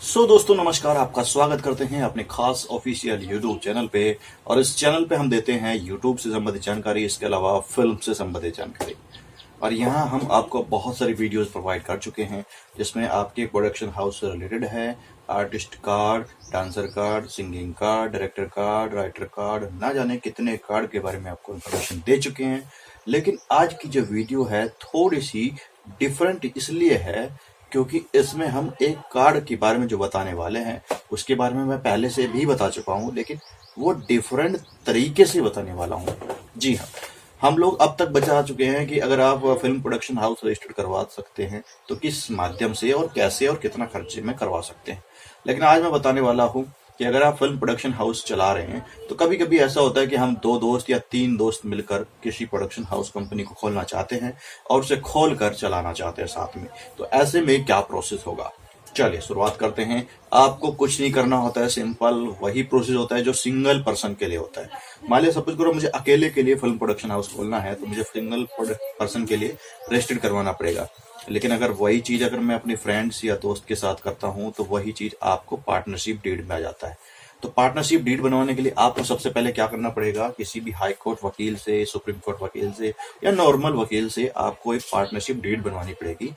दोस्तों नमस्कार, आपका स्वागत करते हैं अपने खास ऑफिशियल यूट्यूब चैनल पे। और इस चैनल पे हम देते हैं यूट्यूब से संबंधित जानकारी, इसके अलावा फिल्म से संबंधित जानकारी। और यहाँ हम आपको बहुत सारी वीडियोस प्रोवाइड कर चुके हैं जिसमें आपके प्रोडक्शन हाउस से रिलेटेड है। Artist card, dancer card, singing card, director card, writer card, ना जाने कितने कार्ड के बारे में आपको इन्फॉर्मेशन दे चुके हैं। लेकिन आज की जो वीडियो है थोड़ी सी डिफरेंट इसलिए है क्योंकि इसमें हम एक कार्ड के बारे में जो बताने वाले हैं उसके बारे में मैं पहले से भी बता चुका हूं, लेकिन वो डिफरेंट तरीके से बताने वाला हूं। जी हाँ, हम लोग अब तक बता चुके हैं कि अगर आप फिल्म प्रोडक्शन हाउस रजिस्टर करवा सकते हैं तो किस माध्यम से और कैसे और कितना खर्चे में करवा सकते हैं। लेकिन आज मैं बताने वाला हूं कि अगर आप फिल्म प्रोडक्शन हाउस चला रहे हैं तो कभी कभी ऐसा होता है कि हम 2 दोस्त या 3 दोस्त मिलकर किसी प्रोडक्शन हाउस कंपनी को खोलना चाहते हैं और उसे खोल कर चलाना चाहते हैं साथ में। तो ऐसे में क्या प्रोसेस होगा, चलिए शुरुआत करते हैं। आपको कुछ नहीं करना होता है, सिंपल वही प्रोसेस होता है जो सिंगल पर्सन के लिए होता है। मान लिया सपोज करो मुझे अकेले के लिए फिल्म प्रोडक्शन हाउस खोलना है तो मुझे सिंगल पर्सन के लिए रजिस्टर करवाना पड़ेगा। लेकिन अगर वही चीज अगर मैं अपने फ्रेंड्स या दोस्त के साथ करता हूं तो वही चीज आपको पार्टनरशिप डीड में आ जाता है। तो पार्टनरशिप डीड बनवाने के लिए आपको सबसे पहले क्या करना पड़ेगा, किसी भी हाई कोर्ट वकील से, सुप्रीम कोर्ट वकील से या नॉर्मल वकील से आपको एक पार्टनरशिप डीड बनवानी पड़ेगी,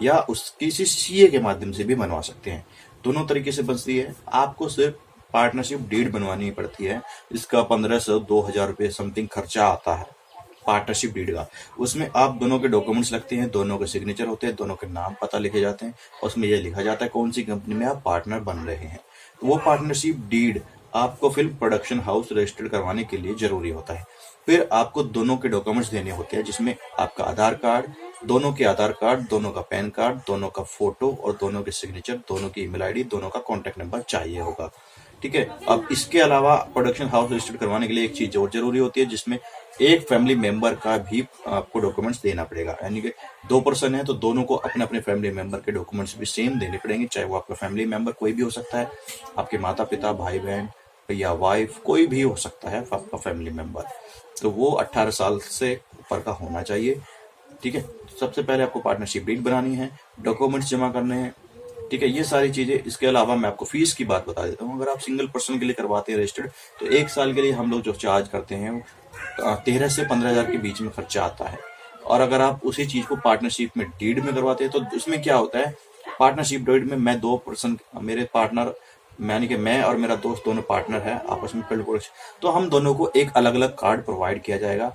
या उस किसी सीए के माध्यम से भी बनवा सकते हैं। दोनों तरीके से बनती है। आपको सिर्फ पार्टनरशिप डीड बनवानी पड़ती है। इसका 1500-2000 रुपये समथिंग खर्चा आता है पार्टनरशिप डीड का। उसमें आप दोनों के डॉक्यूमेंट्स लगते हैं, दोनों के सिग्नेचर होते हैं, दोनों के नाम पता लिखे जाते हैं। उसमें यह लिखा जाता है कौन सी कंपनी में आप पार्टनर बन रहे हैं। तो वो पार्टनरशिप डीड आपको फिल्म प्रोडक्शन हाउस रजिस्टर्ड करवाने के लिए जरूरी होता है। फिर आपको दोनों के डॉक्यूमेंट्स देने होते हैं जिसमें आपका आधार कार्ड, दोनों के आधार कार्ड, दोनों का पैन कार्ड, दोनों का फोटो और दोनों के सिग्नेचर, दोनों की ईमेल आईडी, दोनों का कॉन्टेक्ट नंबर चाहिए होगा। ठीक है। अब इसके अलावा प्रोडक्शन हाउस रजिस्टर्ड करवाने के लिए एक चीज और जरूरी होती है जिसमें एक फैमिली मेंबर का भी आपको डॉक्यूमेंट्स देना पड़ेगा। यानी कि 2 पर्सन है तो दोनों को अपने अपने फैमिली मेंबर के डॉक्यूमेंट्स भी सेम देने पड़ेंगे, चाहे वो आपका फैमिली मेंबर कोई भी हो सकता है, आपके माता पिता, भाई बहन या वाइफ, कोई भी हो सकता है आपका फैमिली मेंबर। तो वो 18 साल से ऊपर का होना चाहिए। ठीक है। सबसे पहले आपको पार्टनरशिप डीड बनानी है, डॉक्यूमेंट्स जमा करने हैं। ठीक है, ये सारी चीजें। इसके अलावा मैं आपको फीस की बात बता देता हूँ। अगर आप सिंगल पर्सन के लिए करवाते हैं रजिस्टर्ड तो 1 साल के लिए हम लोग जो चार्ज करते हैं 13 से 15 हजार के बीच में खर्चा आता है। और अगर आप उसी चीज को पार्टनरशिप में डीड में करवाते हैं तो उसमें क्या होता है, पार्टनरशिप डीड में मैं 2 पर्सन, मेरे पार्टनर यानी कि मैं और मेरा दोस्त दोनों पार्टनर है आपस में फिल्म प्रोडक्शन, तो हम दोनों को एक अलग अलग कार्ड प्रोवाइड किया जाएगा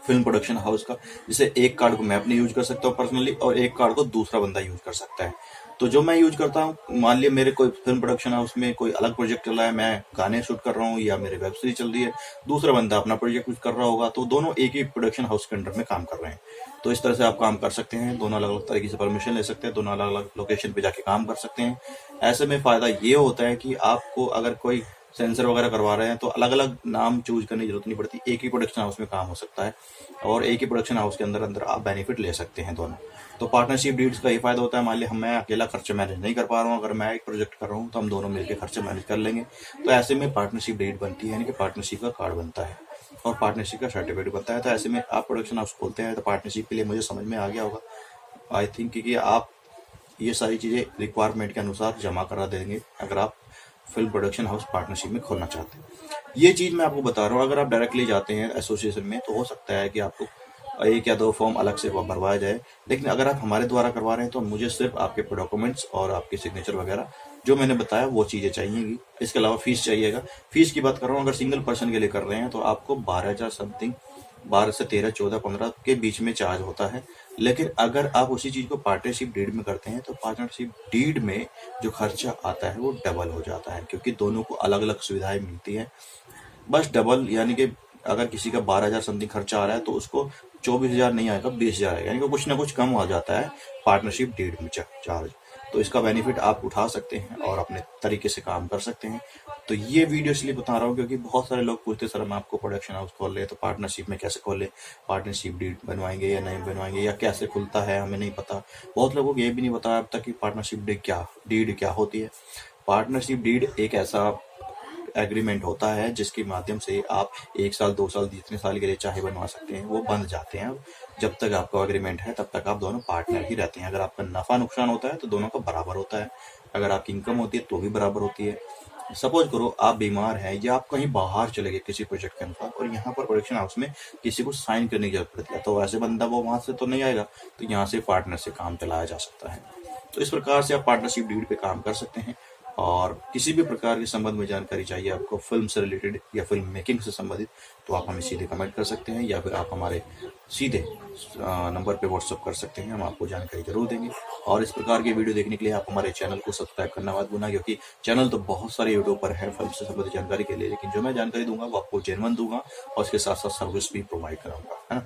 फिल्म प्रोडक्शन हाउस का। जिसे एक कार्ड को मैं अपने यूज कर सकता हूँ पर्सनली और एक कार्ड को दूसरा बंदा यूज कर सकता है। तो जो मैं यूज करता हूँ, मान लिया मेरे कोई फिल्म प्रोडक्शन हाउस में कोई अलग प्रोजेक्ट चल रहा है, मैं गाने शूट कर रहा हूँ या मेरी वेब सीरीज चल रही है, दूसरा बंदा अपना प्रोजेक्ट यूज कर रहा होगा, तो दोनों एक ही प्रोडक्शन हाउस के अंडर में काम कर रहे हैं। तो इस तरह से आप काम कर सकते हैं, दोनों अलग अलग तरीके से परमिशन ले सकते हैं, दोनों अलग अलग लोकेशन पे जाके काम कर सकते हैं। ऐसे में फायदा ये होता है कि आपको अगर कोई सेंसर वगैरह करवा रहे हैं तो अलग अलग नाम चूज करने की जरूरत नहीं पड़ती, एक ही प्रोडक्शन हाउस में काम हो सकता है और एक ही प्रोडक्शन हाउस के अंदर अंदर आप बेनिफिट ले सकते हैं दोनों। तो पार्टनरशिप डीड्स का ये फायदा होता है, मान लिया मैं अकेला खर्चा मैनेज नहीं कर पा रहा हूँ, अगर मैं एक प्रोजेक्ट कर रहा हूँ तो हम दोनों मिलकर खर्चा मैनेज कर लेंगे। तो ऐसे में पार्टनरशिप डीड बनती है, यानी कि पार्टनरशिप का कार्ड बनता है और पार्टनरशिप का सर्टिफिकेट बनता है। तो ऐसे में आप प्रोडक्शन हाउस खोलते हैं तो पार्टनरशिप के लिए मुझे समझ में आ गया होगा आई थिंक कि आप ये सारी चीजें रिक्वायरमेंट के अनुसार जमा करा देंगे अगर आप फिल्म प्रोडक्शन हाउस पार्टनरशिप में खोलना चाहते हैं। ये चीज मैं आपको बता रहा हूँ। अगर आप डायरेक्टली जाते हैं एसोसिएशन में तो हो सकता है कि आपको 1 या 2 फॉर्म अलग से भरवाया जाए, लेकिन अगर आप हमारे द्वारा करवा रहे हैं तो मुझे सिर्फ आपके डॉक्यूमेंट्स और आपके सिग्नेचर वगैरह जो मैंने बताया वो चीजें चाहिएगी। इसके अलावा फीस चाहिएगा। फीस की बात कर रहा हूँ, अगर सिंगल पर्सन के लिए कर रहे हैं तो आपको 12,000 समथिंग, 12 से 13, 14, 15 के बीच में चार्ज होता है। लेकिन अगर आप उसी चीज को पार्टनरशिप डीड में करते हैं तो पार्टनरशिप डीड में जो खर्चा आता है वो डबल हो जाता है, क्योंकि दोनों को अलग अलग सुविधाएं मिलती है, बस डबल। यानी कि अगर किसी का 12,000 समथिंग खर्चा आ रहा है तो उसको 24,000 नहीं आएगा, 20,000 आएगा, यानी कि कुछ ना कुछ कम हो जाता है पार्टनरशिप डीड में चार्ज। तो इसका बेनिफिट आप उठा सकते हैं और अपने तरीके से काम कर सकते हैं। तो ये वीडियो इसलिए बता रहा हूँ क्योंकि बहुत सारे लोग पूछते सर हम आपको प्रोडक्शन हाउस खोल रहे तो पार्टनरशिप में कैसे खोले, पार्टनरशिप डीड बनवाएंगे या नहीं बनवाएंगे, या कैसे खुलता है हमें नहीं पता। बहुत लोगों को ये भी नहीं पता अब तक कि पार्टनरशिप डीड क्या होती है। पार्टनरशिप डीड एक ऐसा एग्रीमेंट होता है जिसके माध्यम से आप 1 साल, 2 साल, जितने साल के लिए चाहे बनवा सकते हैं, वो बंध जाते हैं। जब तक आपका एग्रीमेंट है तब तक आप दोनों पार्टनर ही रहते हैं। अगर आपका नफा नुकसान होता है तो दोनों का बराबर होता है। अगर आपकी इनकम होती है तो भी बराबर होती है। सपोज करो आप बीमार हैं या आप कहीं बाहर चले गए किसी प्रोजेक्ट के अनुसार और यहाँ पर प्रोडक्शन हाउस में किसी को साइन करने की जरूरत पड़ती है, तो वैसे बंदा वो वहां से तो नहीं आएगा, तो यहाँ से पार्टनर से काम चलाया जा सकता है। तो इस प्रकार से आप पार्टनरशिप डीड पे काम कर सकते हैं। और किसी भी प्रकार के संबंध में जानकारी चाहिए आपको फिल्म से रिलेटेड या फिल्म मेकिंग से संबंधित, तो आप हमें सीधे कमेंट कर सकते हैं या फिर आप हमारे सीधे नंबर पे व्हाट्सअप कर सकते हैं, हम आपको जानकारी जरूर देंगे। और इस प्रकार की वीडियो देखने के लिए आप हमारे चैनल को सब्सक्राइब करना मत भूलना, क्योंकि चैनल तो बहुत सारे यूट्यूब पर है फिल्म से संबंधित जानकारी के लिए, लेकिन जो मैं जानकारी दूंगा वो आपको जेन्युइन दूंगा और उसके साथ साथ सर्विस भी प्रोवाइड कराऊंगा, है ना।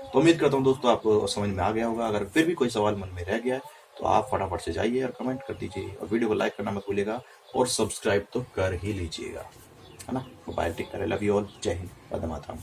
तो उम्मीद करता हूँ दोस्तों आपको समझ में आ गया होगा। अगर फिर भी कोई सवाल मन में रह गया है तो आप फटाफट से जाइए और कमेंट कर दीजिए और वीडियो को लाइक करना मत भूलिएगा और सब्सक्राइब तो कर ही लीजिएगा, है ना। Mobile take care, love you all, जय हिंद, वंदे मातरम।